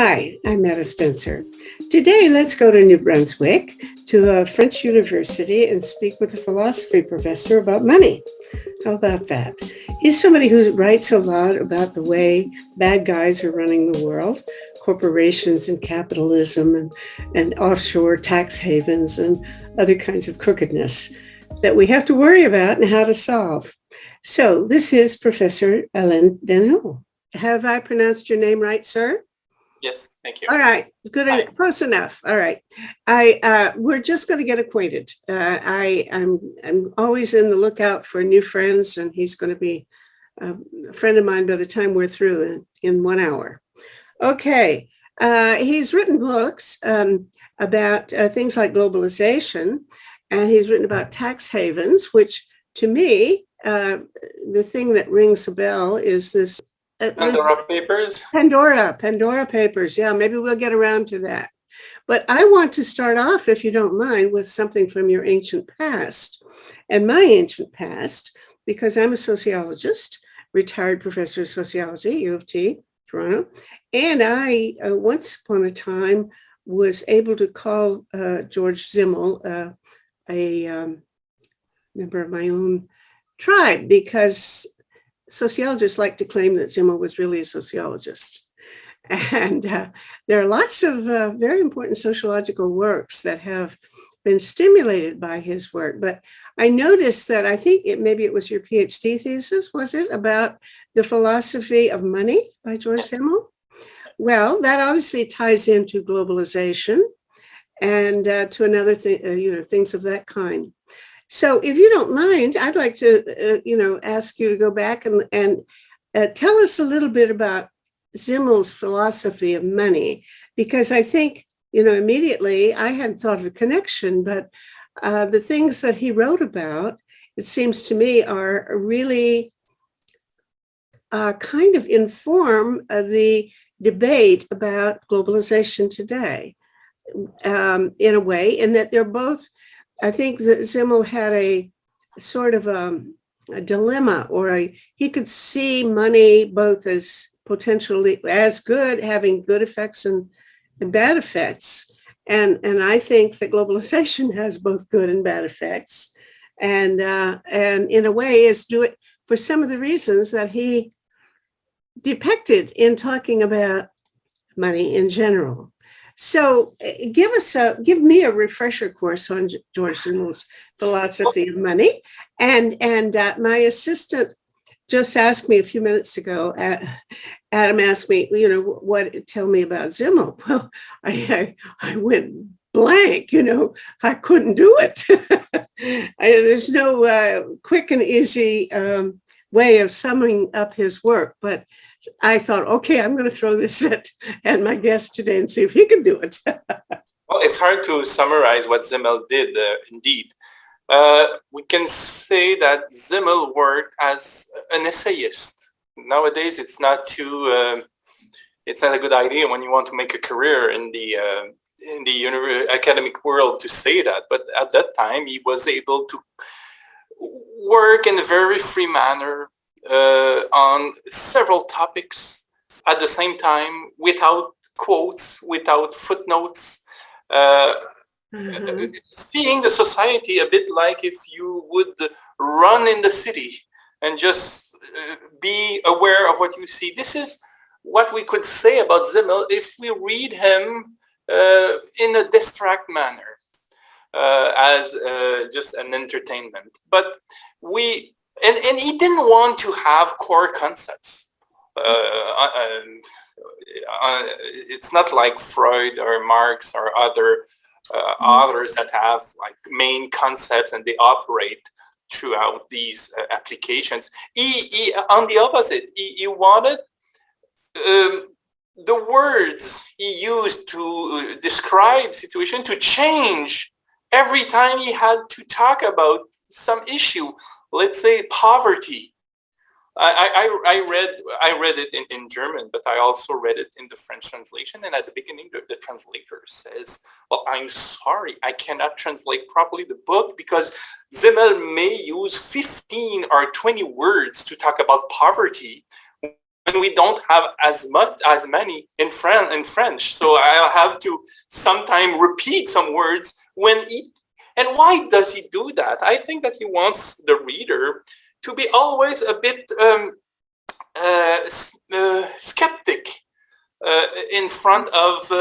Hi, I'm Meta Spencer. Today, let's go to New Brunswick to a French university and speak with a philosophy professor about money. How about that? He's somebody who writes a lot about the way bad guys are running the world, corporations and capitalism and offshore tax havens and other kinds of crookedness that we have to worry about and how to solve. So, this is Professor Alain Deneault. Have I pronounced your name right, sir? Yes, thank you. All right, good, Hi. close enough. All right, we're just going to get acquainted. I'm always in the lookout for new friends, and he's going to be a friend of mine by the time we're through in 1 hour. Okay, he's written books about things like globalization, and he's written about tax havens, which to me, the thing that rings a bell is this Pandora Papers. Pandora Papers. Yeah, maybe we'll get around to that. But I want to start off, if you don't mind, with something from your ancient past. And my ancient past, because I'm a sociologist, retired professor of sociology, U of T, Toronto. And I, once upon a time, was able to call George Simmel a member of my own tribe, because sociologists like to claim that Simmel was really a sociologist. And there are lots of very important sociological works that have been stimulated by his work. But I noticed that maybe it was your PhD thesis, was it, about the philosophy of money by George Simmel? Well, that obviously ties into globalization and to another thing, things of that kind. So, if you don't mind, I'd like to, ask you to go back and tell us a little bit about Simmel's philosophy of money, because I think, immediately I hadn't thought of a connection, but the things that he wrote about, it seems to me, are really kind of inform the debate about globalization today, in a way, in that they're both. I think that Simmel had a sort of a dilemma, he could see money both as potentially as good, having good effects and bad effects. And I think that globalization has both good and bad effects. And in a way is do it for some of the reasons that he depicted in talking about money in general. So give me a refresher course on George Simmel's philosophy of money. And my assistant just asked me a few minutes ago, Adam asked me, tell me about Simmel. Well, I went blank, I couldn't do it. There's no quick and easy way of summing up his work, but I thought, okay, I'm going to throw this at my guest today and see if he can do it. Well, it's hard to summarize what Simmel did, indeed. We can say that Simmel worked as an essayist. Nowadays, it's not a good idea when you want to make a career in the academic world to say that. But at that time, he was able to work in a very free manner, on several topics at the same time, without quotes, without footnotes, seeing the society a bit like if you would run in the city and just be aware of what you see. This is what we could say about Simmel if we read him in a distract manner, as just an entertainment. But and he didn't want to have core concepts. It's not like Freud or Marx or other authors that have like main concepts and they operate throughout these applications. He on the opposite, he wanted the words he used to describe situation to change every time he had to talk about some issue. Let's say poverty. I read it in German, but I also read it in the French translation. And at the beginning, the translator says, "Well, I'm sorry, I cannot translate properly the book because Simmel may use 15 or 20 words to talk about poverty, and we don't have as many in French. So I'll have to sometime repeat some words when he. And why does he do that? I think that he wants the reader to be always a bit skeptic in front of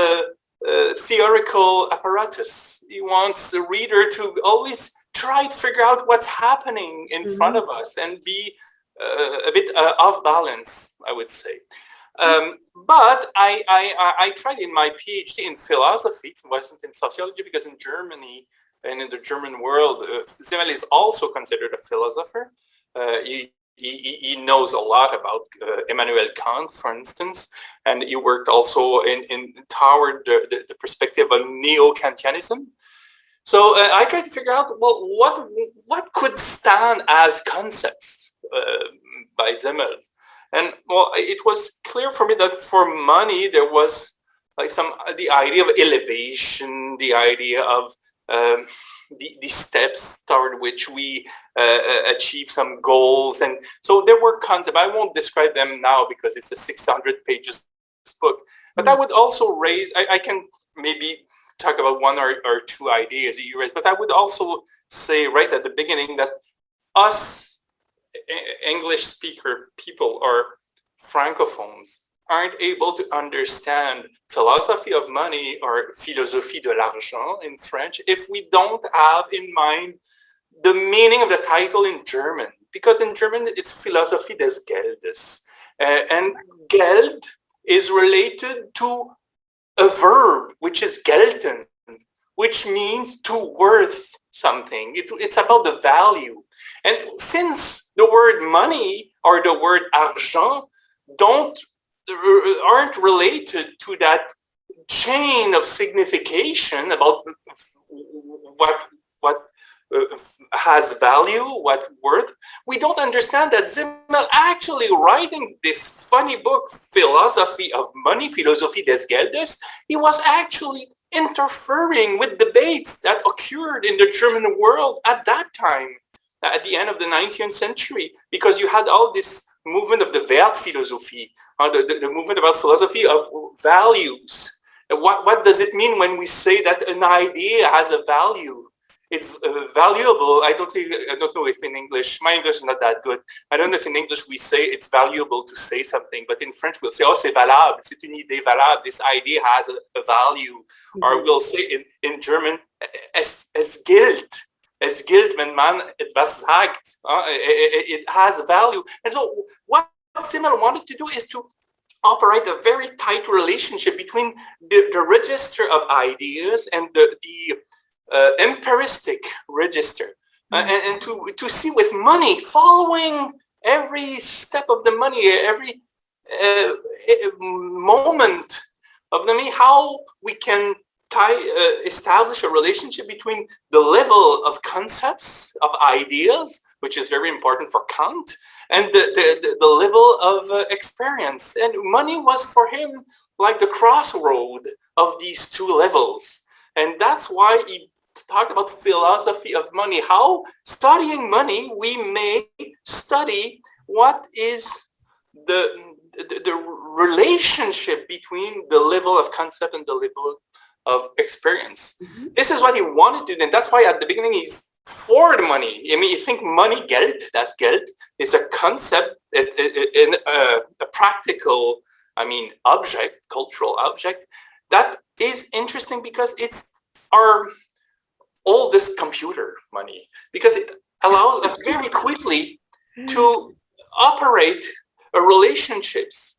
theoretical apparatus. He wants the reader to always try to figure out what's happening in front of us and be a bit off balance, I would say. But I tried in my PhD in philosophy. It wasn't in sociology, because in Germany and in the German world, Simmel is also considered a philosopher. He knows a lot about Immanuel Kant, for instance, and he worked also toward the perspective of neo-Kantianism. So I tried to figure out, well, what could stand as concepts by Simmel. And well, it was clear for me that for money, there was like the idea of elevation, the idea of the steps toward which we achieve some goals. And so there were concepts. I won't describe them now because it's a 600 pages book. But I would also raise, I can maybe talk about one or two ideas that you raised, but I would also say right at the beginning that us English speaker people or francophones aren't able to understand philosophy of money or philosophie de l'argent in French if we don't have in mind the meaning of the title in German. Because in German, it's Philosophie des Geldes. And Geld is related to a verb, which is gelten, which means to worth something. It's about the value. And since the word money or the word argent aren't related to that chain of signification about what has value, what worth, we don't understand that Simmel actually writing this funny book, Philosophy of Money, Philosophie des Geldes, he was actually interfering with debates that occurred in the German world at that time, at the end of the 19th century, because you had all this movement of the Wertphilosophie, the movement about philosophy of values. What does it mean when we say that an idea has a value? It's valuable. I don't know if in English, my English is not that good. I don't know if in English we say it's valuable to say something, but in French we'll say, oh, c'est valable, c'est une idée valable, this idea has a value. Or we'll say in German, es gilt. Es gilt, wenn man etwas sagt. It has value. And so what Simmel wanted to do is to operate a very tight relationship between the register of ideas and the empiristic register. And to see with money, following every step of the money, every moment of the money, how we can establish a relationship between the level of concepts, of ideas, which is very important for Kant, and the level of experience. And money was for him like the crossroad of these two levels. And that's why he talked about philosophy of money, how studying money, we may study what is the relationship between the level of concept and the level of experience. This is what he wanted to do, and that's why at the beginning he's for the money. I mean, you think money, Geld, that's Geld, is a concept, in a practical, object, cultural object, that is interesting because it's our oldest computer, money, because it allows us very quickly to operate relationships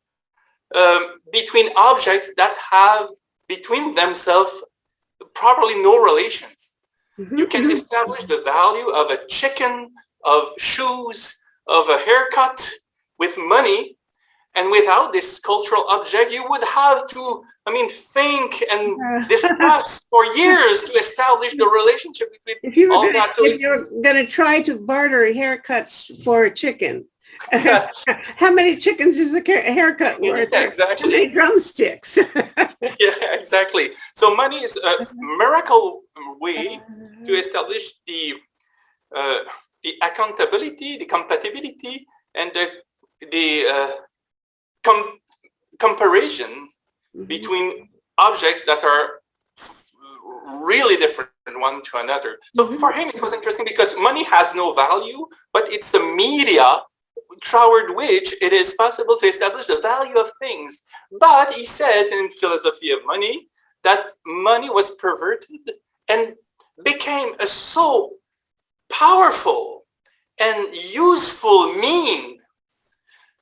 between objects that have between themselves probably no relations. You can establish the value of a chicken, of shoes, of a haircut with money, and without this cultural object, you would have to, think and discuss for years to establish the relationship between all that. So if you're going to try to barter haircuts for a chicken, how many chickens is a haircut worth? Yeah, exactly. How many drumsticks? Yeah, exactly. So money is a miracle way to establish the accountability, the compatibility, and the comparison between objects that are really different one to another. So for him, it was interesting because money has no value, but it's a media toward which it is possible to establish the value of things. But he says in Philosophy of Money that money was perverted and became a so powerful and useful mean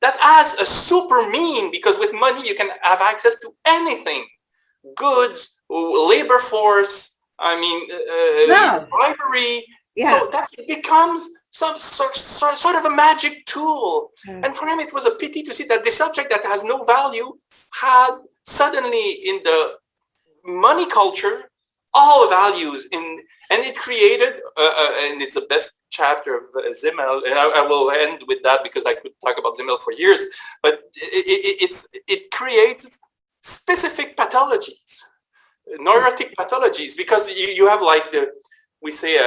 that as a super mean, because with money you can have access to anything, goods, labor force, bribery. So that it becomes some sort of a magic tool. And for him, it was a pity to see that this subject that has no value had suddenly in the money culture all values and it created and it's the best chapter of Simmel, and I will end with that because I could talk about Simmel for years, but it creates specific pathologies, neurotic pathologies, because you have like we say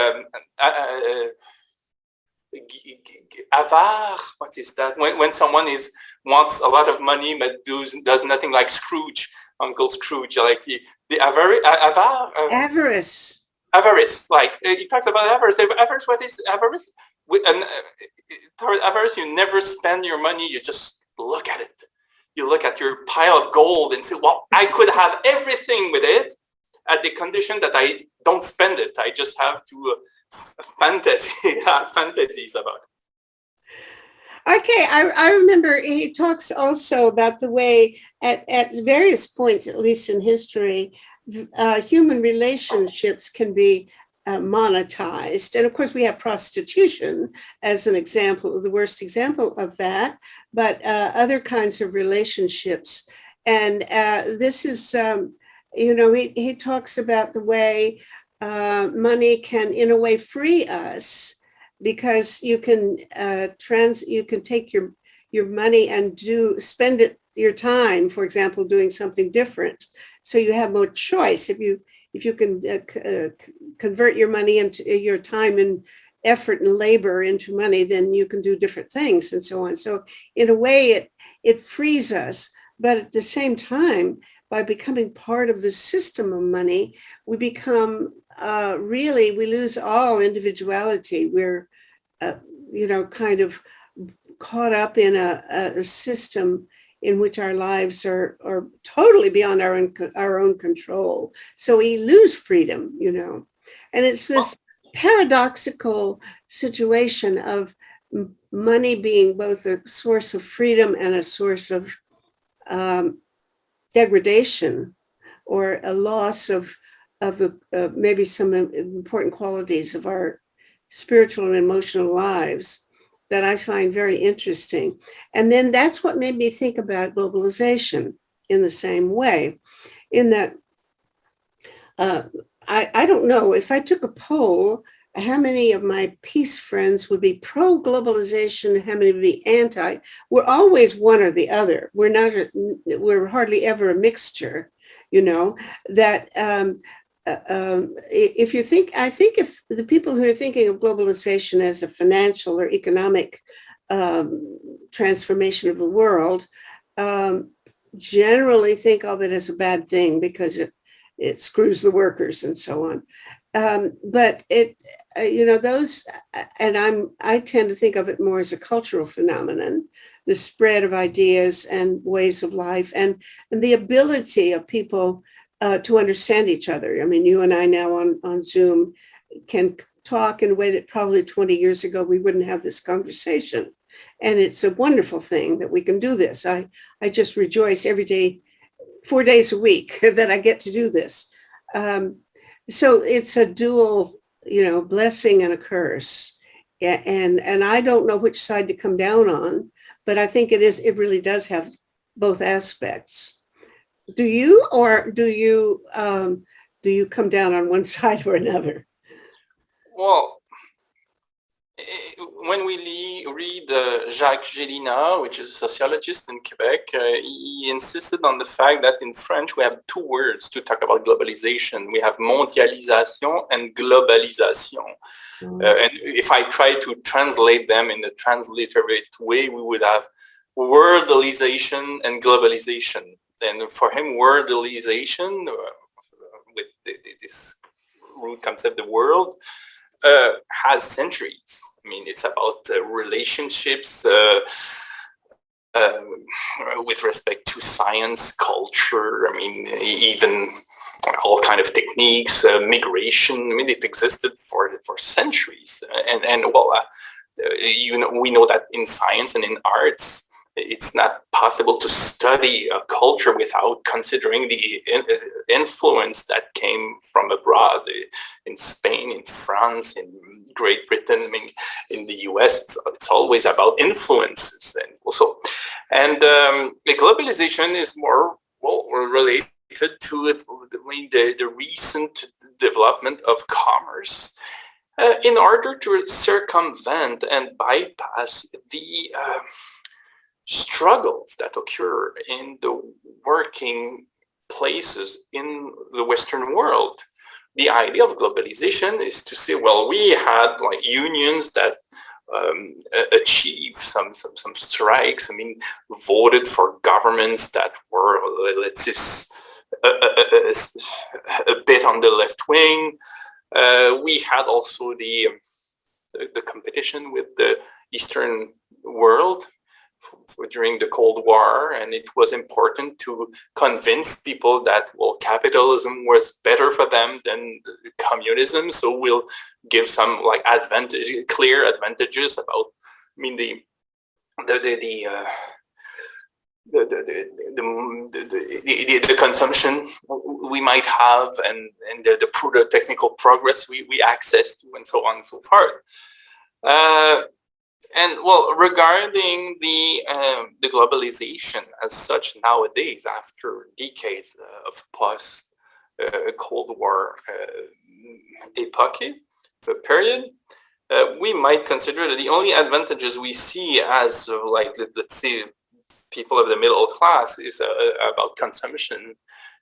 avare, what is that? When someone wants a lot of money but does nothing, like Scrooge, Uncle Scrooge, like the avarice. Avarice, like he talks about avarice. Avarice, what is avarice? Avarice, you never spend your money. You just look at it. You look at your pile of gold and say, "Well, I could have everything with it, at the condition that I don't spend it. I just have to have fantasies about it." Okay, I remember he talks also about the way at various points, at least in history, human relationships can be monetized. And of course, we have prostitution as an example, the worst example of that, but other kinds of relationships. And this is, he talks about the way money can, in a way, free us, because you can take your money and spend your time, for example, doing something different. So you have more choice. If you can convert your money into your time and effort and labor into money, then you can do different things and so on. So in a way, it frees us. But at the same time, by becoming part of the system of money, we become we lose all individuality. We're kind of caught up in a system in which our lives are totally beyond our own control. So we lose freedom, and it's this paradoxical situation of money being both a source of freedom and a source of degradation, or a loss of maybe some important qualities of our spiritual and emotional lives, that I find very interesting. And then that's what made me think about globalization in the same way, in that I don't know, if I took a poll, how many of my peace friends would be pro-globalization, how many would be anti. We're always one or the other. We're hardly ever a mixture, that I think if the people who are thinking of globalization as a financial or economic transformation of the world generally think of it as a bad thing because it screws the workers and so on. But those, and I tend to think of it more as a cultural phenomenon, the spread of ideas and ways of life, and the ability of people to understand each other. I mean, you and I now on Zoom can talk in a way that probably 20 years ago we wouldn't have this conversation. And it's a wonderful thing that we can do this. I just rejoice every day, 4 days a week, that I get to do this. So it's a dual, blessing and a curse. And I don't know which side to come down on, but I think it really does have both aspects. Do you, or do you come down on one side or another? Well, when we read Jacques Gélina, which is a sociologist in Quebec, he insisted on the fact that in French we have two words to talk about globalization. We have mondialisation and globalisation. And if I try to translate them in a transliterate way, we would have worldization and globalization. And for him, worldization, with this root concept, the world, has centuries. I mean, it's about relationships with respect to science, culture. I mean, even all kind of techniques, migration. I mean, it existed for centuries. And well, we know that in science and in arts, it's not possible to study a culture without considering the influence that came from abroad, in Spain, in France, in Great Britain. I mean, in the US, it's always about influences, and also, and the globalization is more related to the recent development of commerce. In order to circumvent and bypass the struggles that occur in the working places in the Western world. The idea of globalization is to say, well, we had like unions that achieve some strikes. I mean, voted for governments that were, let's say, a bit on the left wing. We had also the competition with the Eastern world during the Cold War, and it was important to convince people that, well, capitalism was better for them than communism, so we'll give some like clear advantages about, I mean, the consumption we might have, and the technical progress we access to, and so on and so forth. And well, regarding the globalization as such nowadays, after decades of post Cold War period, we might consider that the only advantages we see as like, let's say, people of the middle class is about consumption,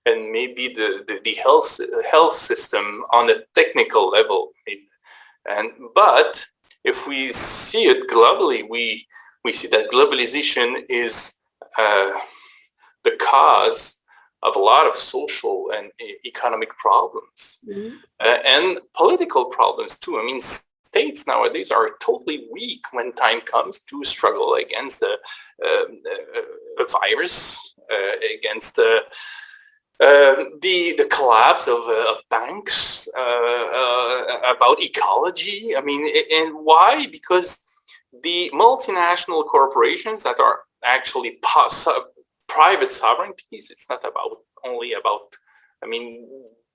and maybe the health system on a technical level. But if we see it globally, we see that globalization is the cause of a lot of social and economic problems, and political problems too. I mean, states nowadays are totally weak when time comes to struggle against a virus, against the collapse of banks, about ecology. I mean, and why? Because the multinational corporations that are actually private sovereignties, it's not only about, I mean,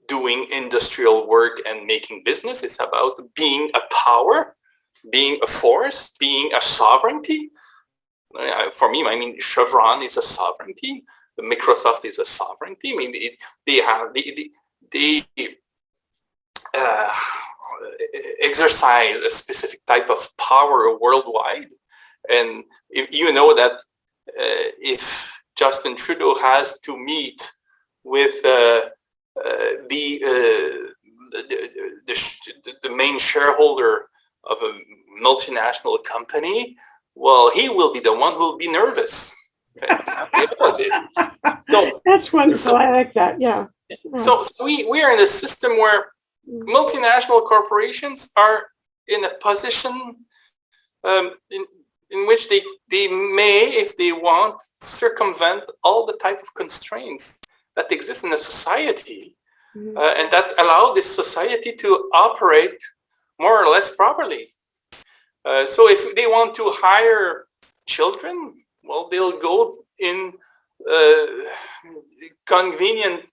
doing industrial work and making business. It's about being a power, being a force, being a sovereignty. For me, I mean, Chevron is a sovereignty. Microsoft is a sovereignty. I mean, they exercise a specific type of power worldwide. And you know that if Justin Trudeau has to meet with the main shareholder of a multinational company, well, he will be the one who will be nervous. So, that's wonderful. I like that. Yeah. So we are in a system where multinational corporations are in a position in which they may, if they want, circumvent all the type of constraints that exist in a society, and that allow this society to operate more or less properly. So if they want to hire children, well, they'll go in convenient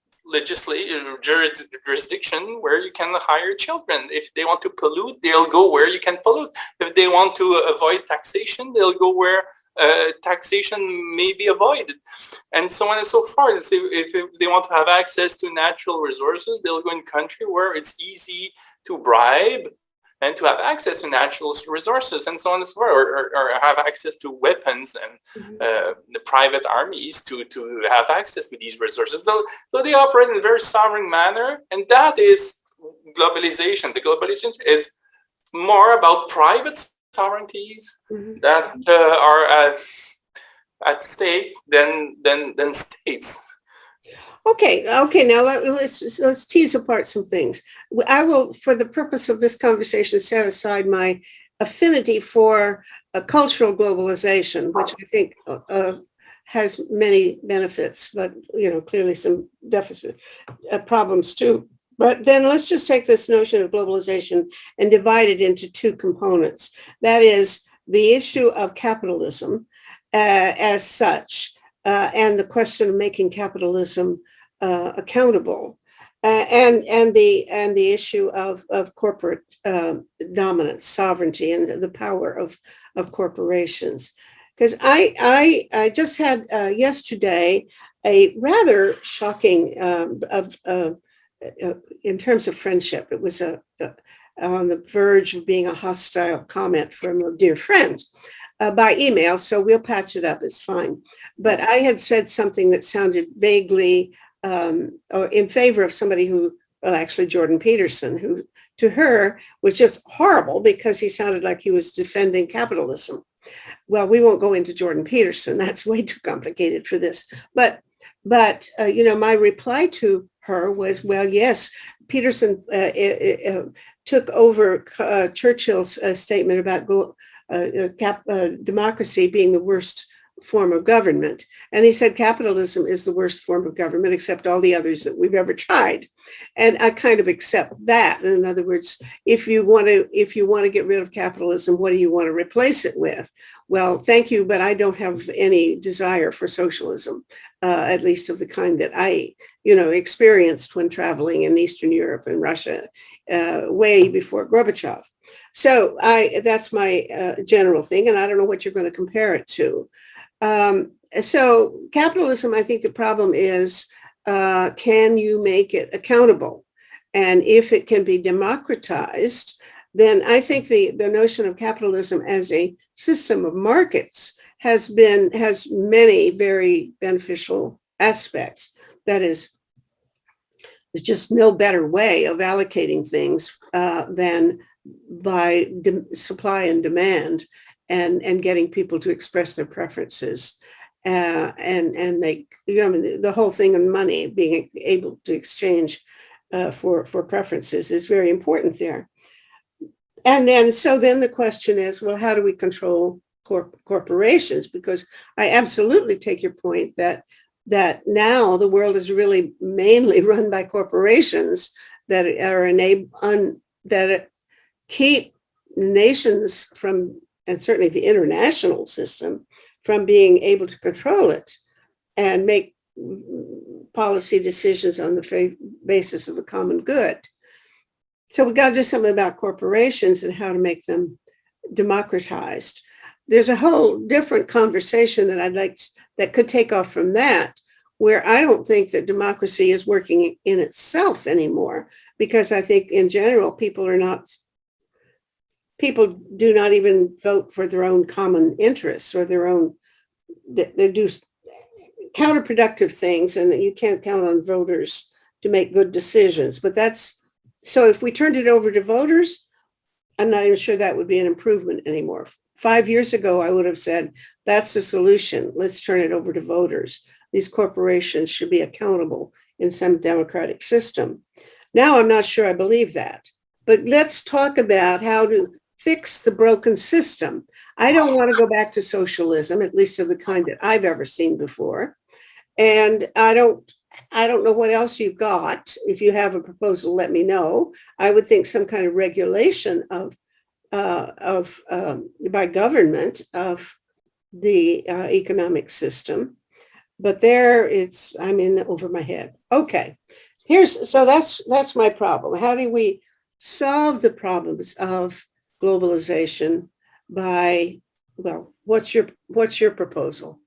jurisdiction where you can hire children. If they want to pollute, they'll go where you can pollute. If they want to avoid taxation, they'll go where taxation may be avoided, and so on and so forth. If they want to have access to natural resources, they'll go in a country where it's easy to bribe and to have access to natural resources, and so on and so forth, or have access to weapons and the private armies to have access to these resources. So they operate in a very sovereign manner, and that is globalization. The globalization is more about private sovereignties that are at stake than states. Okay. Now let's tease apart some things. I will, for the purpose of this conversation, set aside my affinity for cultural globalization, which I think has many benefits, but clearly some deficit problems too. But then let's just take this notion of globalization and divide it into two components. That is the issue of capitalism as such, and the question of making capitalism accountable, and the issue of corporate dominance, sovereignty, and the power of corporations. Because I just had yesterday a rather shocking in terms of friendship. It was on the verge of being a hostile comment from a dear friend. By email, so we'll patch it up, it's fine. But I had said something that sounded vaguely or in favor of somebody who, well, actually Jordan Peterson, who to her was just horrible because he sounded like he was defending capitalism. Well, we won't go into Jordan Peterson. That's way too complicated for this. But my reply to her was, well, yes, Peterson took over Churchill's statement about democracy being the worst form of government. And he said capitalism is the worst form of government, except all the others that we've ever tried. And I kind of accept that. In other words, if you want to get rid of capitalism, what do you want to replace it with? Well, thank you, but I don't have any desire for socialism, at least of the kind that I, experienced when traveling in Eastern Europe and Russia, way before Gorbachev. So that's my general thing, and I don't know what you're going to compare it to. So capitalism, I think the problem is, can you make it accountable? And if it can be democratized, then I think the notion of capitalism as a system of markets has many very beneficial aspects. That is, there's just no better way of allocating things than by supply and demand, and getting people to express their preferences, and make the whole thing on money, being able to exchange for preferences is very important there. And then the question is, well, how do we control corporations? Because I absolutely take your point that now the world is really mainly run by corporations that are that keep nations from, and certainly the international system, from being able to control it and make policy decisions on the basis of the common good. So we got to do something about corporations and how to make them democratized. There's a whole different conversation that could take off from that, where I don't think that democracy is working in itself anymore, because I think in general people do not even vote for their own common interests or they do counterproductive things, and that you can't count on voters to make good decisions. But so if we turned it over to voters, I'm not even sure that would be an improvement anymore. 5 years ago, I would have said, that's the solution. Let's turn it over to voters. These corporations should be accountable in some democratic system. Now, I'm not sure I believe that. But let's talk about how to fix the broken system. I don't want to go back to socialism, at least of the kind that I've ever seen before. And I don't know what else you've got. If you have a proposal, let me know. I would think some kind of regulation by government of the economic system. But I'm in over my head. Okay, so that's my problem. How do we solve the problems of globalization what's your proposal?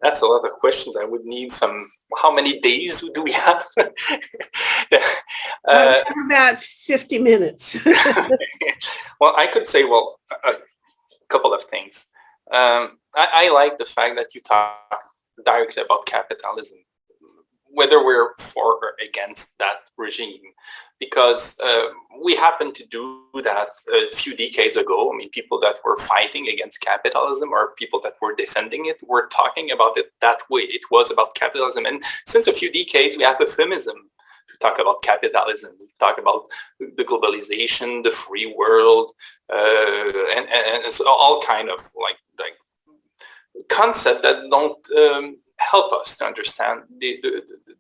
That's a lot of questions. I would need how many days do we have? We have about 50 minutes. Well, I could say, a couple of things. I like the fact that you talk directly about capitalism. whether we're for or against that regime, because we happened to do that a few decades ago. I mean, people that were fighting against capitalism or people that were defending it were talking about it that way. It was about capitalism. And since a few decades, we have euphemism to talk about capitalism. We talk about the globalization, the free world, and so all kind of like concepts that don't help us to understand the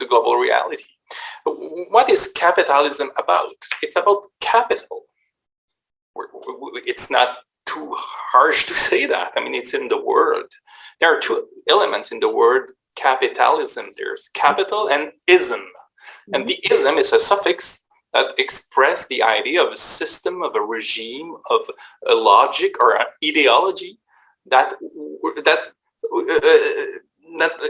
global reality. What is capitalism about? It's about capital. It's not too harsh to say that. I mean, it's in the word. There are two elements in the word capitalism. There's capital and ism. And the ism is a suffix that expresses the idea of a system, of a regime, of a logic or an ideology that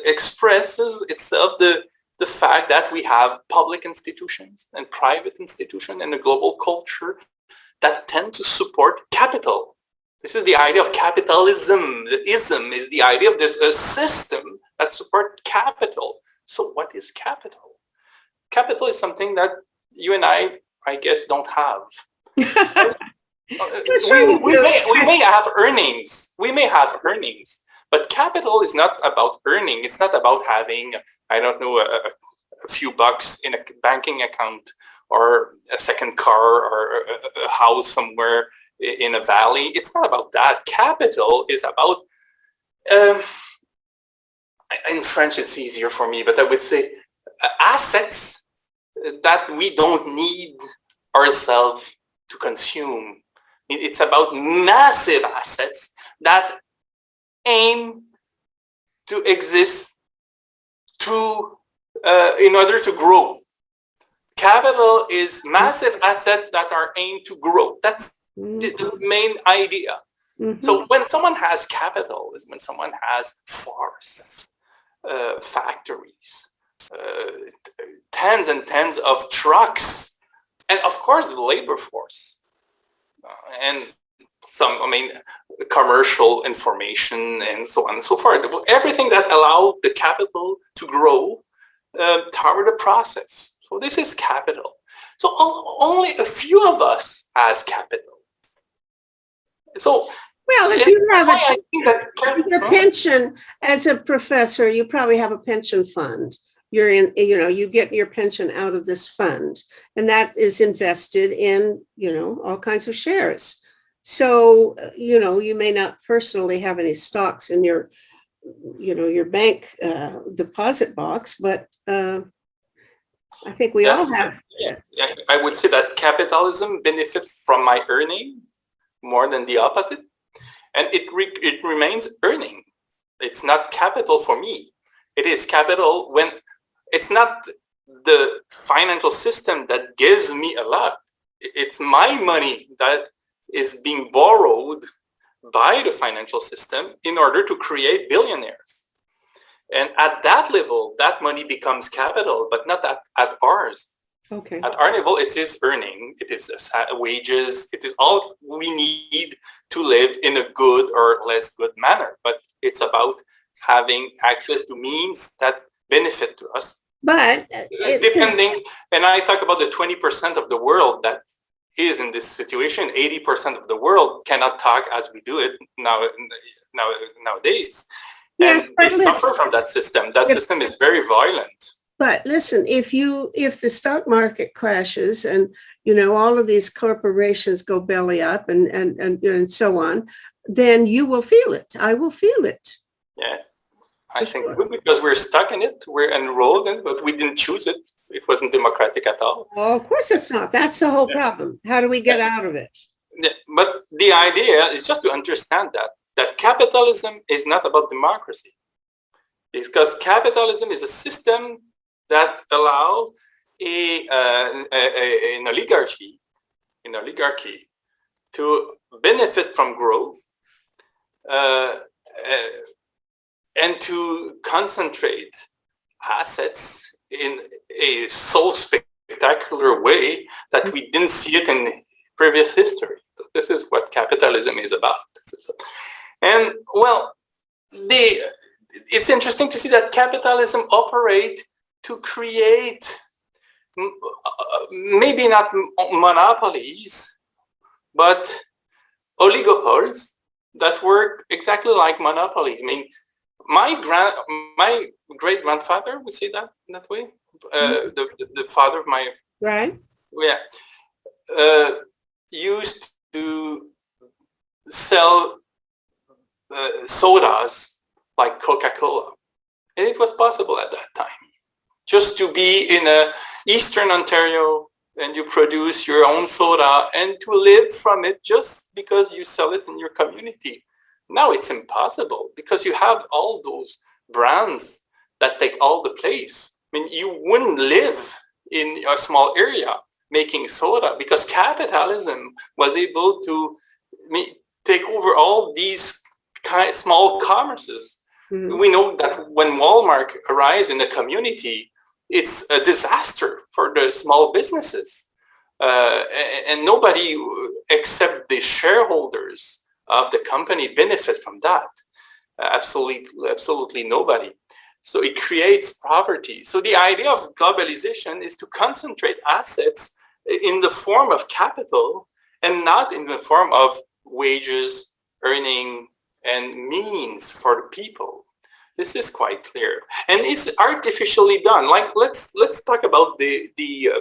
expresses itself the fact that we have public institutions and private institutions and a global culture that tend to support capital. This is the idea of capitalism. The ism is the idea of there's a system that supports capital. So what is capital? Capital is something that you and I guess, don't have. We may have earnings. We may have earnings. But capital is not about earning. It's not about having, I don't know, a few bucks in a banking account or a second car or a house somewhere in a valley. It's not about that. Capital is about, in French it's easier for me, but I would say assets that we don't need ourselves to consume. It's about massive assets that aim to exist in order to grow. Capital is massive assets that are aimed to grow. That's the main idea. So when someone has capital, is when someone has forests, factories, tens and tens of trucks, and of course the labor force, and some, commercial information and so on and so forth. Everything that allowed the capital to grow toward the process. So this is capital. So only a few of us has capital. So well, if you have your pension as a professor, you probably have a pension fund. You're in, you get your pension out of this fund, and that is invested in, all kinds of shares. So, you may not personally have any stocks in your, your bank deposit box, but I think we all have. Yeah, I would say that capitalism benefits from my earning more than the opposite. And it remains earning. It's not capital for me. It is capital when it's not the financial system that gives me a lot. It's my money that is being borrowed by the financial system in order to create billionaires. And at that level, that money becomes capital, but not at ours. Okay. At our level, it is earning, it is wages, it is all we need to live in a good or less good manner. But it's about having access to means that benefit to us. But depending, and I talk about the 20% of the world that is in this situation. 80% of the world cannot talk as we do it nowadays. Yes, and they suffer from that system. That system is very violent. But listen, if the stock market crashes and all of these corporations go belly up and so on, then you will feel it. I will feel it. Yeah, I think because we're stuck in it, we're enrolled in it, but we didn't choose it. It wasn't democratic at all. Oh, of course it's not. That's the whole problem. How do we get out of it? Yeah. But the idea is just to understand that capitalism is not about democracy. Because capitalism is a system that allows an oligarchy to benefit from growth and to concentrate assets in a so spectacular way that we didn't see it in previous history. This is what capitalism is about. And well, it's interesting to see that capitalism operates to create maybe not monopolies, but oligopols that work exactly like monopolies. I mean, my great grandfather would say that way. The father of my Right. used to sell sodas like Coca-Cola, and it was possible at that time just to be in Eastern Ontario and you produce your own soda and to live from it just because you sell it in your community. Now it's impossible because you have all those brands that take all the place. I mean, you wouldn't live in a small area making soda because capitalism was able to take over all these small commerces. Mm-hmm. We know that when Walmart arrives in the community, it's a disaster for the small businesses. And nobody except the shareholders of the company benefit from that. Absolutely nobody. So it creates poverty. So the idea of globalization is to concentrate assets in the form of capital and not in the form of wages, earning, and means for the people. This is quite clear, and it's artificially done. Like let's talk about the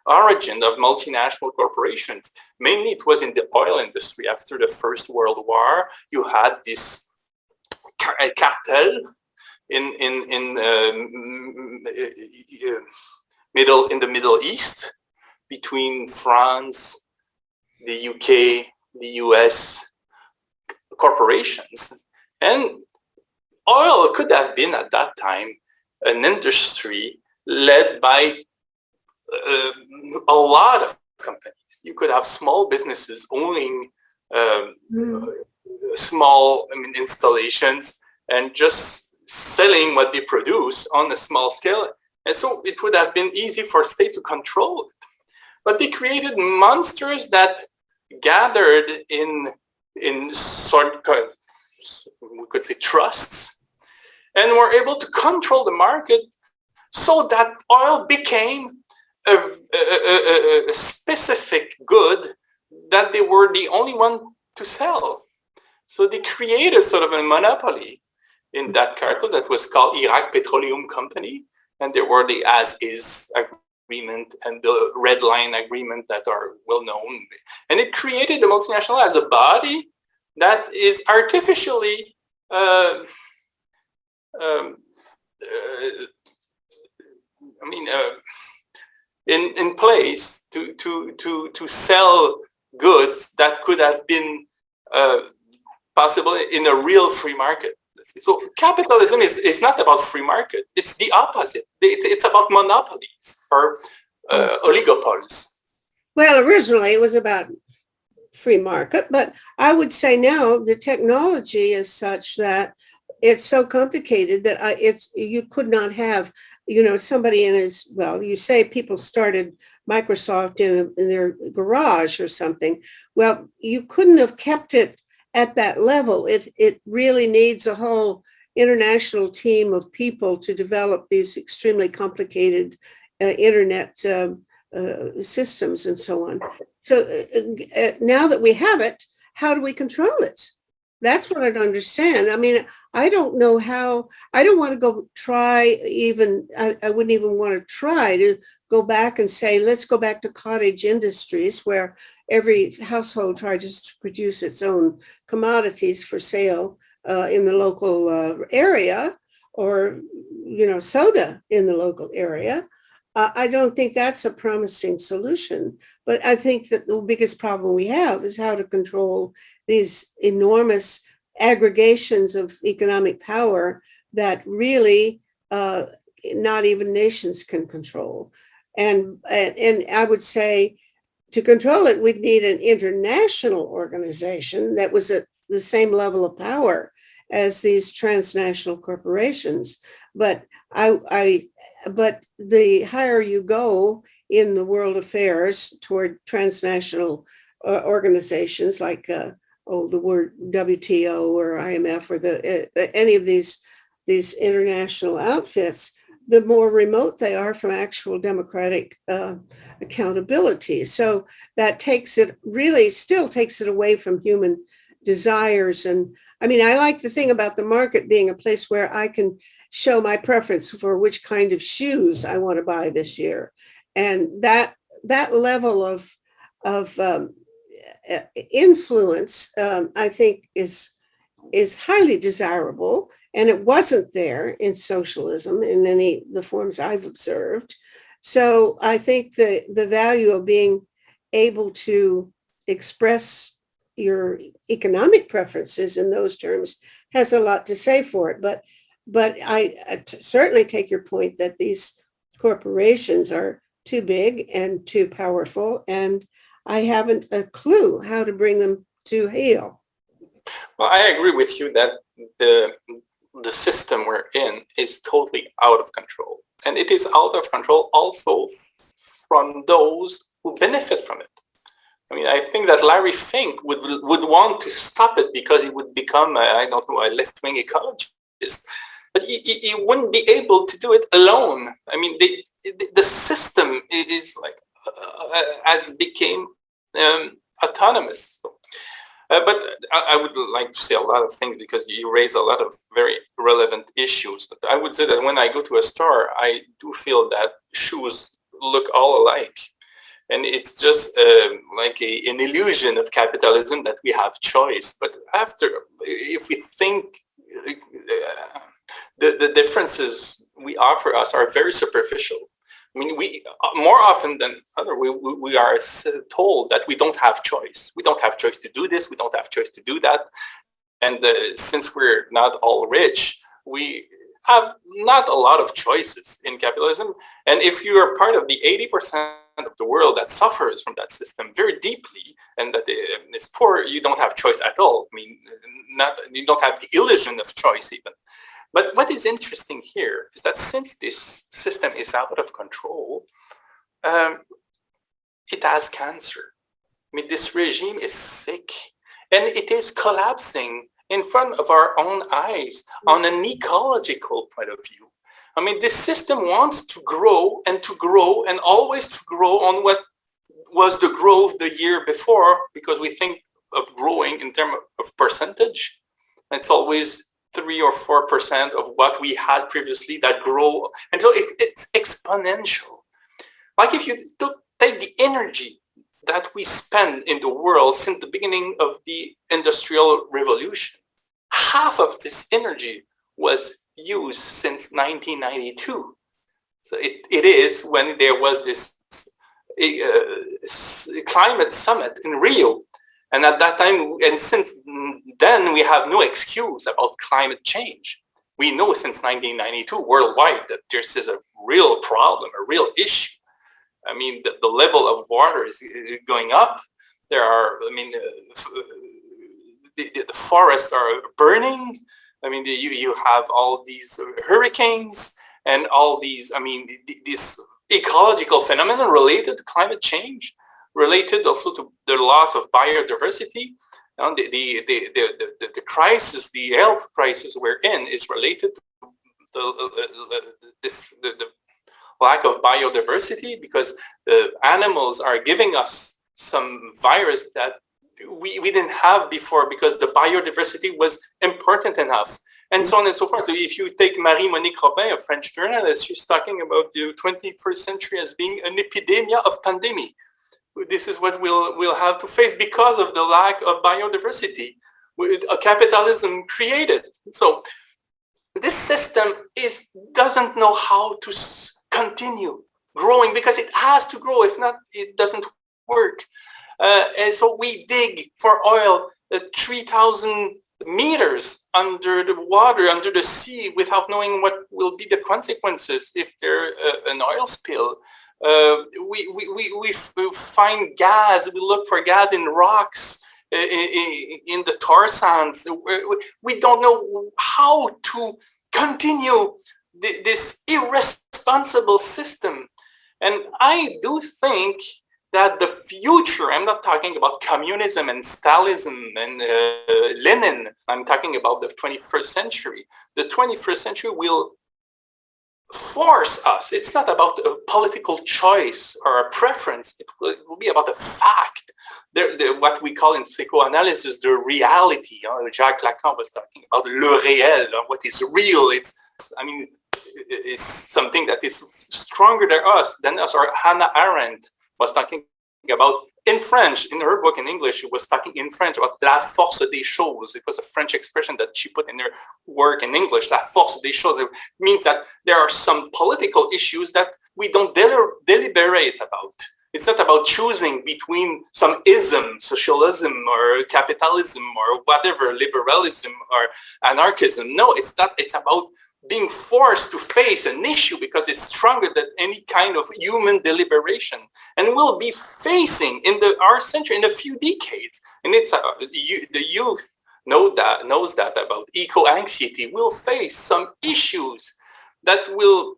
origin of multinational corporations. Mainly, it was in the oil industry. After the First World War, you had this cartel in the Middle East between France, the UK, the US corporations, and oil could have been at that time an industry led by a lot of companies. You could have small businesses owning small installations and just selling what they produce on a small scale. And so it would have been easy for states to control it. But they created monsters that gathered in sort of, we could say, trusts, and were able to control the market so that oil became a specific good that they were the only one to sell. So they created sort of a monopoly in that cartel that was called Iraq Petroleum Company, and there were the as-is agreement and the red line agreement that are well known. And it created the multinational as a body that is artificially in place to sell goods that could have been possible in a real free market. So capitalism is not about free market. It's the opposite. It's about monopolies or oligopols. Well, originally it was about free market, but I would say now the technology is such that it's so complicated that you could not have, somebody in his, well, you say people started Microsoft in their garage or something. Well, you couldn't have kept it at that level. It really needs a whole international team of people to develop these extremely complicated internet systems and so on. So now that we have it, how do we control it? That's what I don't understand. I mean, I don't know how. I don't want to go try even. I wouldn't even want to try to go back and say, let's go back to cottage industries where every household tries to produce its own commodities for sale in the local area, or soda in the local area. I don't think that's a promising solution, but I think that the biggest problem we have is how to control these enormous aggregations of economic power that really not even nations can control. And I would say to control it, we'd need an international organization that was at the same level of power as these transnational corporations. But but the higher you go in the world affairs toward transnational organizations like the word WTO or IMF or any of these international outfits, the more remote they are from actual democratic accountability. So that takes it, really still takes it away from human desires. And I mean, I like the thing about the market being a place where I can show my preference for which kind of shoes I want to buy this year. And that level of influence, I think, is highly desirable, and it wasn't there in socialism in any of the forms I've observed. So I think the value of being able to express your economic preferences in those terms has a lot to say for it. But I certainly take your point that these corporations are too big and too powerful, and I haven't a clue how to bring them to heel. Well, I agree with you that the system we're in is totally out of control. And it is out of control also from those who benefit from it. I mean, I think that Larry Fink would want to stop it because he would become, I don't know, a left-wing ecologist. But he wouldn't be able to do it alone. I mean, the system is like, has become autonomous. But I would like to say a lot of things because you raise a lot of very relevant issues. But I would say that when I go to a store, I do feel that shoes look all alike. And it's just like an illusion of capitalism that we have choice. But if we think the differences we offer us are very superficial. I mean, we more often than other, we are told that we don't have choice. We don't have choice to do this. We don't have choice to do that. And since we're not all rich, we have not a lot of choices in capitalism. And if you are part of the 80% of the world that suffers from that system very deeply and that is poor, you don't have choice at all. I mean, you don't have the illusion of choice even. But what is interesting here is that since this system is out of control, it has cancer. I mean, this regime is sick and it is collapsing in front of our own eyes on an ecological point of view. I mean, this system wants to grow and always to grow on what was the growth the year before, because we think of growing in terms of percentage. It's always 3 or 4% of what we had previously that grow until it's exponential. Like if you take the energy that we spend in the world since the beginning of the Industrial Revolution, half of this energy was used since 1992. So it is when there was this climate summit in Rio. And at that time, and since then, we have no excuse about climate change. We know since 1992 worldwide that this is a real problem, a real issue. I mean, the level of water is going up. There are, I mean, the forests are burning. I mean, you have all these hurricanes and all these, I mean, this ecological phenomenon related to climate change, related also to the loss of biodiversity. The crisis, the health crisis we're in is related to the lack of biodiversity, because animals are giving us some virus that we didn't have before because the biodiversity was important enough, and so on and so forth. So if you take Marie-Monique Robin, a French journalist, she's talking about the 21st century as being an epidemia of pandemic. This is what we'll have to face because of the lack of biodiversity a capitalism created. So this system doesn't know how to continue growing because it has to grow. If not, it doesn't work. And so we dig for oil 3,000 meters under the water, under the sea, without knowing what will be the consequences if there's an oil spill. We find gas. We look for gas in rocks, in the tar sands. We don't know how to continue this irresponsible system. And I do think that the future, I'm not talking about communism and Stalinism and Lenin, I'm talking about the 21st century. The 21st century will force us. It's not about a political choice or a preference. It will be about a fact. What we call in psychoanalysis the reality. Jacques Lacan was talking about le réel, what is real. It's something that is stronger than us. Or Hannah Arendt was talking about, in French, in her book in English, she was talking in French about la force des choses. It was a French expression that she put in her work in English, la force des choses. It means that there are some political issues that we don't deliberate about. It's not about choosing between some ism, socialism or capitalism or whatever, liberalism or anarchism. No, it's not. It's about being forced to face an issue because it's stronger than any kind of human deliberation, and we'll be facing in our century, in a few decades, and it's the youth knows that about eco-anxiety. We'll face some issues that will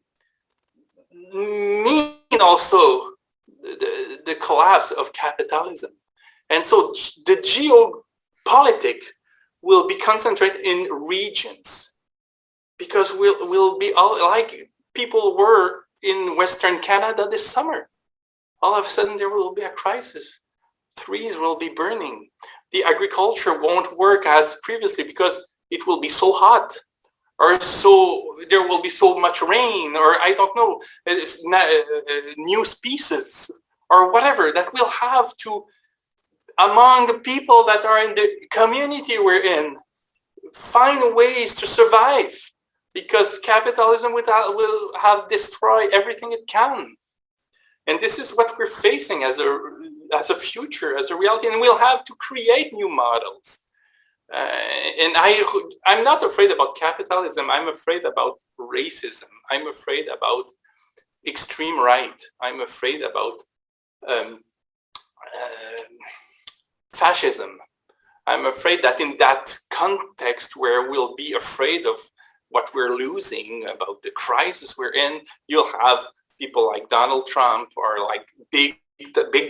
mean also the collapse of capitalism, and so the geopolitics will be concentrated in regions. Because we'll be all like people were in Western Canada this summer. All of a sudden, there will be a crisis. Trees will be burning. The agriculture won't work as previously because it will be so hot, or so there will be so much rain, or I don't know, new species, or whatever that we'll have to, among the people that are in the community we're in, find ways to survive. Because capitalism will have destroyed everything it can. And this is what we're facing as a future, as a reality. And we'll have to create new models. And I'm not afraid about capitalism. I'm afraid about racism. I'm afraid about extreme right. I'm afraid about fascism. I'm afraid that in that context where we'll be afraid of what we're losing, about the crisis we're in, you'll have people like Donald Trump or like big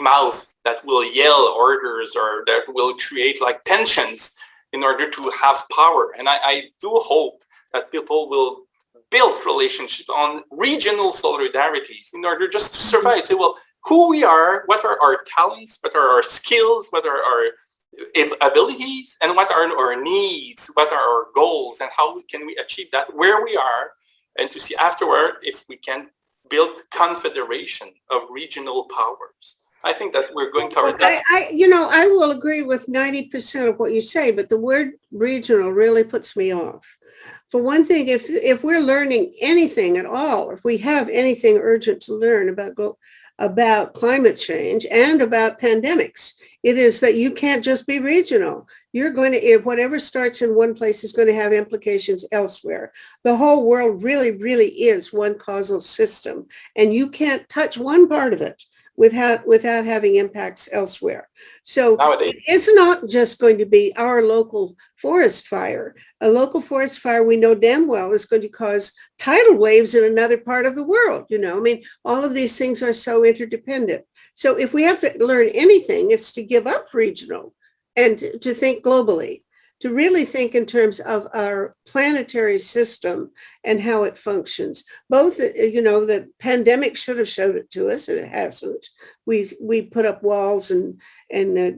mouth that will yell orders or that will create like tensions in order to have power. And I do hope that people will build relationships on regional solidarities in order just to survive. Say, well, who we are, what are our talents, what are our skills, what are our abilities, and what are our needs, what are our goals, and how can we achieve that where we are, and to see afterward if we can build confederation of regional powers. I think that we're going toward that. I will agree with 90% of what you say, but the word regional really puts me off. For one thing, if we're learning anything at all, if we have anything urgent to learn about climate change and about pandemics, it is that you can't just be regional. You're going to, if whatever starts in one place is going to have implications elsewhere. The whole world really, really is one causal system, and you can't touch one part of it without having impacts elsewhere. So nowadays, it's not just going to be our local forest fire. A local forest fire, we know damn well, is going to cause tidal waves in another part of the world. All of these things are so interdependent. So if we have to learn anything, it's to give up regional and to think globally, to really think in terms of our planetary system and how it functions. Both, the pandemic should have showed it to us, and it hasn't. We put up walls and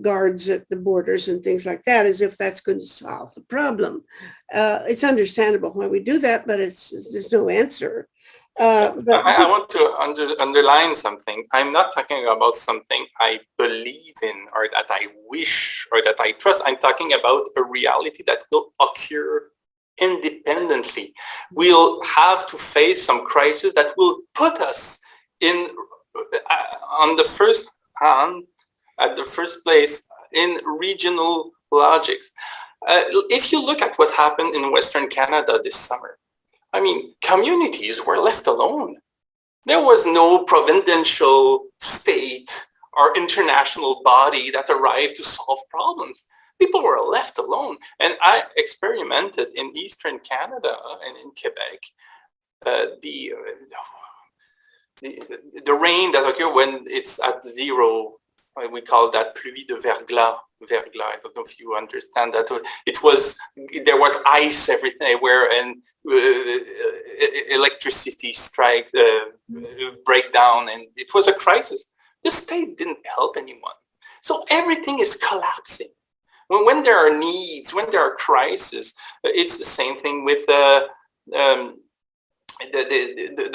guards at the borders and things like that, as if that's going to solve the problem. It's understandable why we do that, but there's no answer. I want to underline something. I'm not talking about something I believe in or that I wish or that I trust. I'm talking about a reality that will occur independently. We'll have to face some crisis that will put us in on the first hand, at the first place, in regional logics. If you look at what happened in Western Canada this summer, communities were left alone. There was no provincial state or international body that arrived to solve problems. People were left alone. And I experimented in Eastern Canada and in Quebec, the rain that occurs when it's at zero, we call that pluie de verglas. verglas. I don't know if you understand that. There was ice everywhere, and electricity strike, breakdown, and it was a crisis. The state didn't help anyone. So everything is collapsing. When there are needs, when there are crises, it's the same thing with the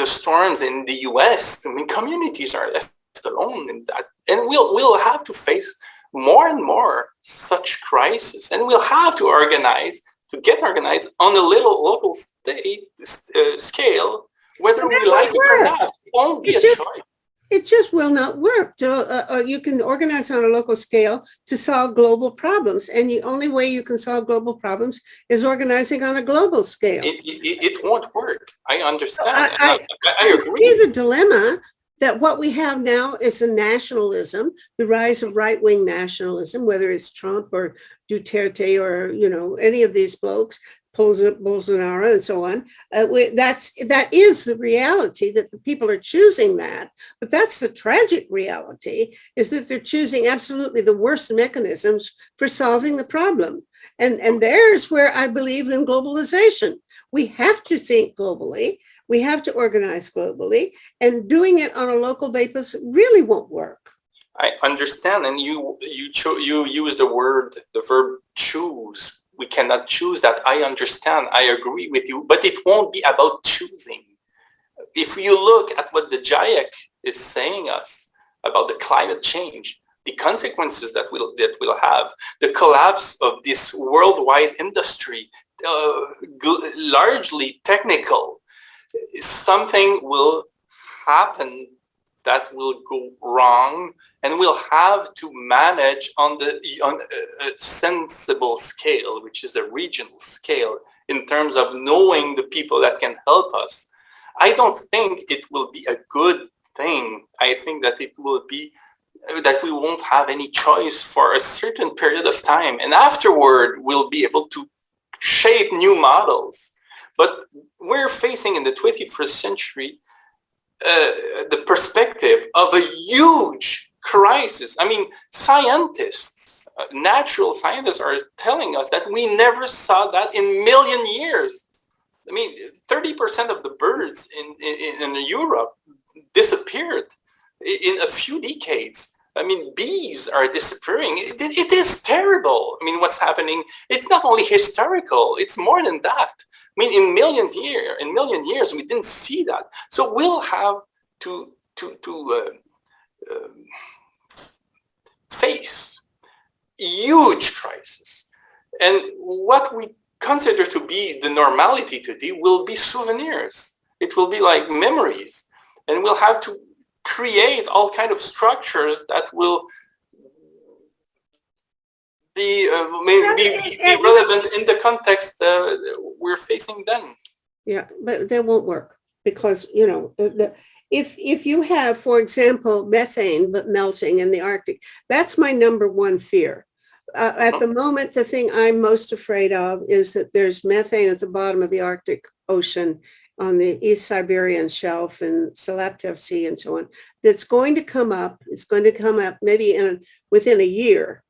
storms in the US. I mean, communities are left alone in that, and we'll have to face more and more such crises, and we'll have to get organized on a little local state scale, whether we like it or not. It won't be a choice. It just will not work. You can organize on a local scale to solve global problems. And the only way you can solve global problems is organizing on a global scale. It won't work. I understand. I agree. See the dilemma that what we have now is a nationalism, the rise of right-wing nationalism, whether it's Trump or Duterte or, any of these blokes, Bolsonaro and so on. That is the reality, that the people are choosing that. But that's the tragic reality, is that they're choosing absolutely the worst mechanisms for solving the problem. And there's where I believe in globalization. We have to think globally. We have to organize globally, and doing it on a local basis really won't work. I understand. And you use the verb choose. We cannot choose that. I understand. I agree with you, but it won't be about choosing. If you look at what the GIEC is saying us about the climate change, the consequences that we'll have, the collapse of this worldwide industry, largely technical, something will happen that will go wrong, and we'll have to manage on a sensible scale, which is the regional scale, in terms of knowing the people that can help us. I don't think it will be a good thing. I think that it will be that we won't have any choice for a certain period of time, and afterward we'll be able to shape new models. But we're facing in the 21st century the perspective of a huge crisis. I mean, scientists, natural scientists are telling us that we never saw that in a million years. I mean, 30% of the birds in Europe disappeared in a few decades. I mean, bees are disappearing. It is terrible. I mean, what's happening, it's not only historical, it's more than that. I mean, in million years, we didn't see that. So we'll have to face huge crisis. And what we consider to be the normality today will be souvenirs. It will be like memories. And we'll have to create all kind of structures that will be relevant in the context we're facing then. Yeah, but they won't work because, if you have, for example, methane melting in the Arctic, that's my number one fear. At the moment, the thing I'm most afraid of is that there's methane at the bottom of the Arctic Ocean on the East Siberian Shelf and Saratov Sea and so on, that's going to come up. It's going to come up maybe within a year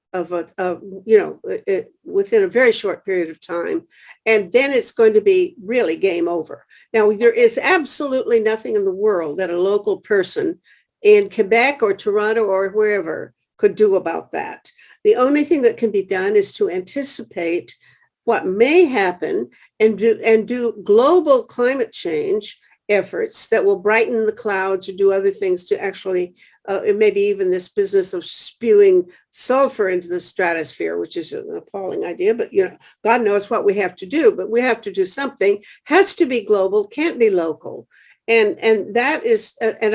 within a very short period of time. And then it's going to be really game over. Now, there is absolutely nothing in the world that a local person in Quebec or Toronto or wherever could do about that. The only thing that can be done is to anticipate what may happen and do global climate change efforts that will brighten the clouds or do other things to actually, maybe even this business of spewing sulfur into the stratosphere, which is an appalling idea, but God knows what we have to do, but we have to do something, has to be global, can't be local. And that is, and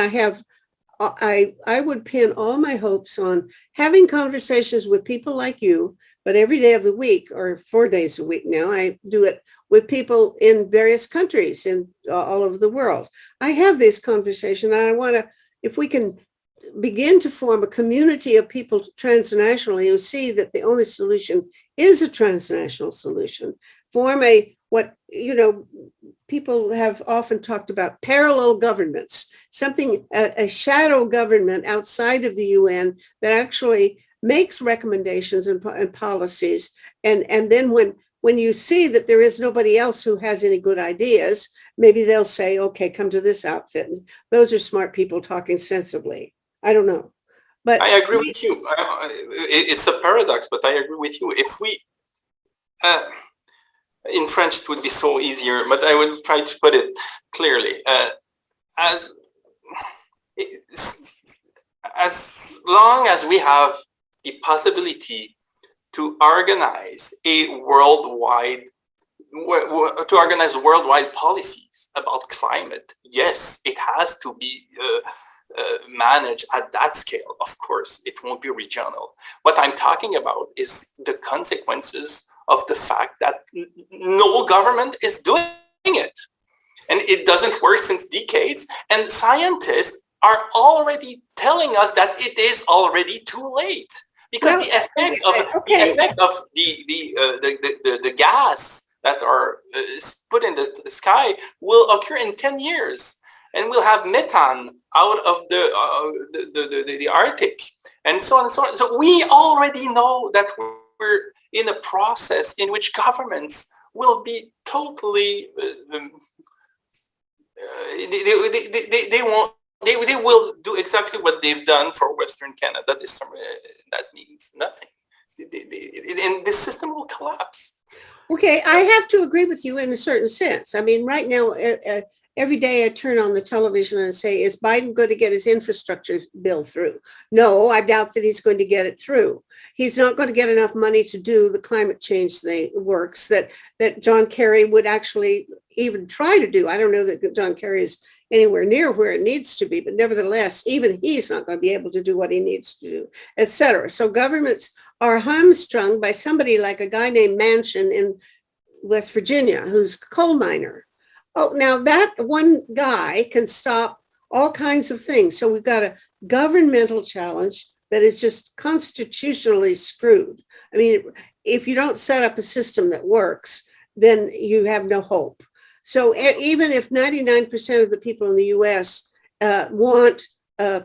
I would pin all my hopes on having conversations with people like you, but every day of the week, or 4 days a week now, I do it with people in various countries and all over the world. I have this conversation, and I want to, if we can begin to form a community of people transnationally who see that the only solution is a transnational solution, form people have often talked about parallel governments, a shadow government outside of the UN that actually makes recommendations and policies. And then when you see that there is nobody else who has any good ideas, maybe they'll say, okay, come to this outfit. And those are smart people talking sensibly. I don't know. But I agree with you. It's a paradox, but I agree with you. If we, in French, it would be so easier, but I will try to put it clearly. As long as we have the possibility to organize worldwide policies about climate, yes, it has to be managed at that scale. Of course, it won't be regional. What I'm talking about is the consequences of the fact that no government is doing it. And it doesn't work since decades. And scientists are already telling us that it is already too late. Because the effect of the gas that are put in the sky will occur in 10 years. And we'll have methane out of the Arctic, and so on and so on. So we already know that we're in a process in which governments will be totally they will do exactly what they've done for Western Canada this summer. That means nothing. And this system will collapse. Okay, I have to agree with you in a certain sense. I mean, right now, every day I turn on the television and say, is Biden going to get his infrastructure bill through? No, I doubt that he's going to get it through. He's not going to get enough money to do the climate change works that John Kerry would actually even try to do. I don't know that John Kerry is anywhere near where it needs to be, but nevertheless, even he's not going to be able to do what he needs to do, et cetera. So governments are hamstrung by somebody like a guy named Manchin in West Virginia, who's a coal miner. Oh, now that one guy can stop all kinds of things. So we've got a governmental challenge that is just constitutionally screwed. I mean, if you don't set up a system that works, then you have no hope. So even if 99% of the people in the US want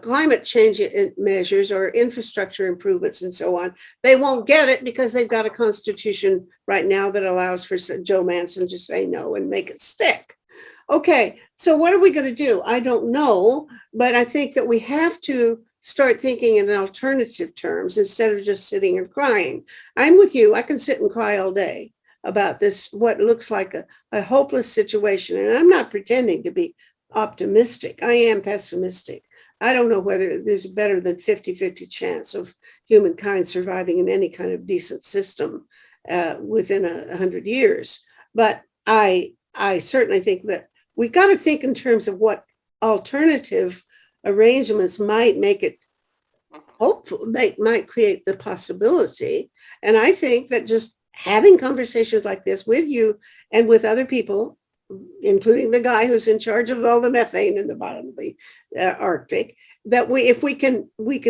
climate change measures or infrastructure improvements and so on, they won't get it because they've got a constitution right now that allows for Joe Manchin to say no and make it stick. Okay, so what are we going to do? I don't know, but I think that we have to start thinking in alternative terms instead of just sitting and crying. I'm with you. I can sit and cry all day about this, what looks like a hopeless situation. And I'm not pretending to be optimistic. I am pessimistic. I don't know whether there's a better than 50-50 chance of humankind surviving in any kind of decent system within 100 years. But I certainly think that we got to think in terms of what alternative arrangements might make it hopeful, might create the possibility. And I think that just having conversations like this with you and with other people, including the guy who's in charge of all the methane in the bottom of the Arctic, that if we can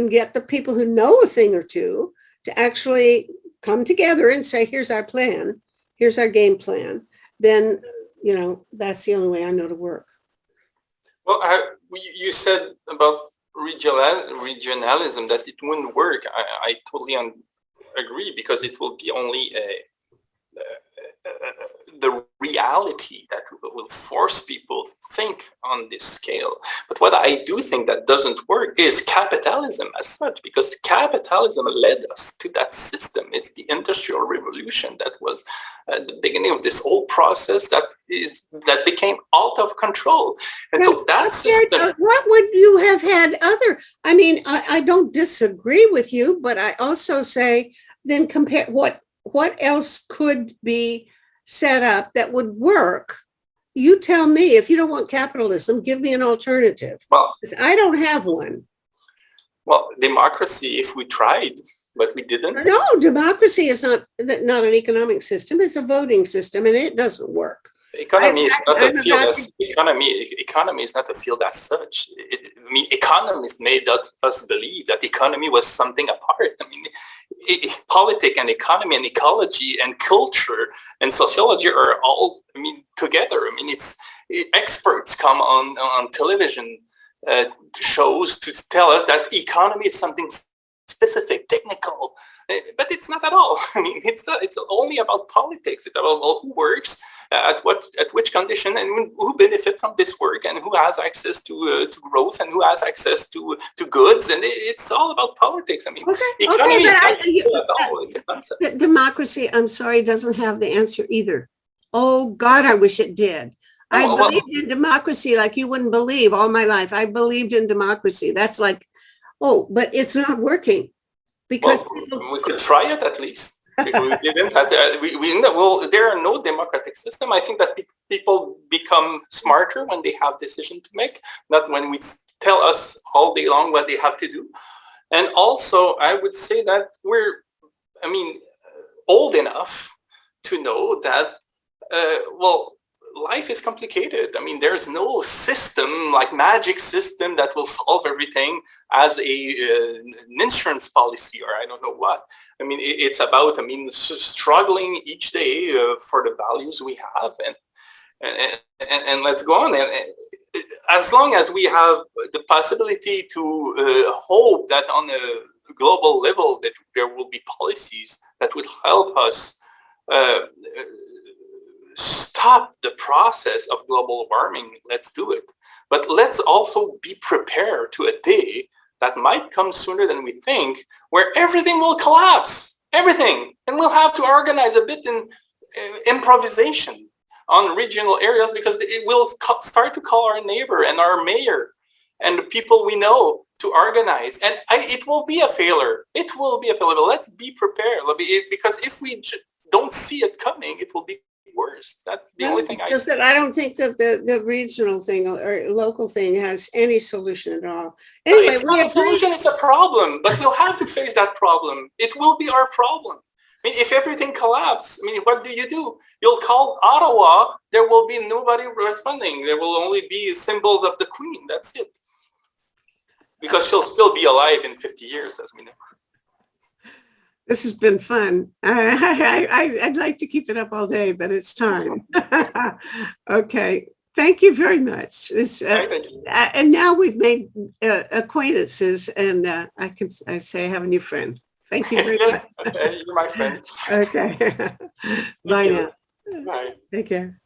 get the people who know a thing or two to actually come together and say, here's our plan, here's our game plan, then, that's the only way I know to work. Well, you said about regionalism that it wouldn't work. I totally agree, because it will be only the reality that will force people to think on this scale. But what I do think that doesn't work is capitalism as such, because capitalism led us to that system. It's the Industrial Revolution that was the beginning of this whole process that became out of control. And so that system... What would you have had other... I mean, I don't disagree with you, but I also say, then compare what else could be set up that would work. You tell me. If you don't want capitalism, give me an alternative. Well, because I don't have one. Well, democracy, if we tried, but we didn't. No, democracy is not an economic system. It's a voting system, and it doesn't work. Economy is not a field as such. Economists made us believe that economy was something apart. I mean, politics and economy and ecology and culture and sociology are all, together. It's experts come on television shows to tell us that economy is something specific, technical, but it's not at all. I mean, it's only about politics. It's about who works, at which condition, and who benefit from this work, and who has access to growth, and who has access to goods, and it's all about politics. I mean, economy is not at all. It's a concept. Democracy, I'm sorry, doesn't have the answer either. Oh God, I wish it did. I believed in democracy like you wouldn't believe all my life. I believed in democracy. That's like, oh, but it's not working because we could try it at least. We didn't have, there are no democratic system. I think that people become smarter when they have decision to make, not when we tell us all day long what they have to do. And also, I would say that we're, old enough to know that, life is complicated. I mean, there's no system, like magic system, that will solve everything as an insurance policy or I don't know what. I mean, it's about, struggling each day for the values we have, and let's go on. And as long as we have the possibility to hope that on a global level that there will be policies that would help us stop the process of global warming, let's do it. But let's also be prepared to a day that might come sooner than we think, where everything will collapse, everything. And we'll have to organize a bit in improvisation on regional areas, because it will start to call our neighbor and our mayor and the people we know to organize. And it will be a failure. It will be a failure, but let's be prepared. Because if we don't see it coming, it will be worse. That's the only thing I see. I don't think that the regional thing or local thing has any solution at all. Anyway, it's not a solution, it's a problem, but we'll have to face that problem. It will be our problem. I mean, if everything collapses, what do? You'll call Ottawa, there will be nobody responding. There will only be symbols of the Queen. That's it. Because she'll still be alive in 50 years, as we know. This has been fun. I'd like to keep it up all day, but it's time. Okay. Thank you very much. And now we've made acquaintances, and I say I have a new friend. Thank you very much. Okay, you're my friend. Okay. Bye now. Bye. Take care.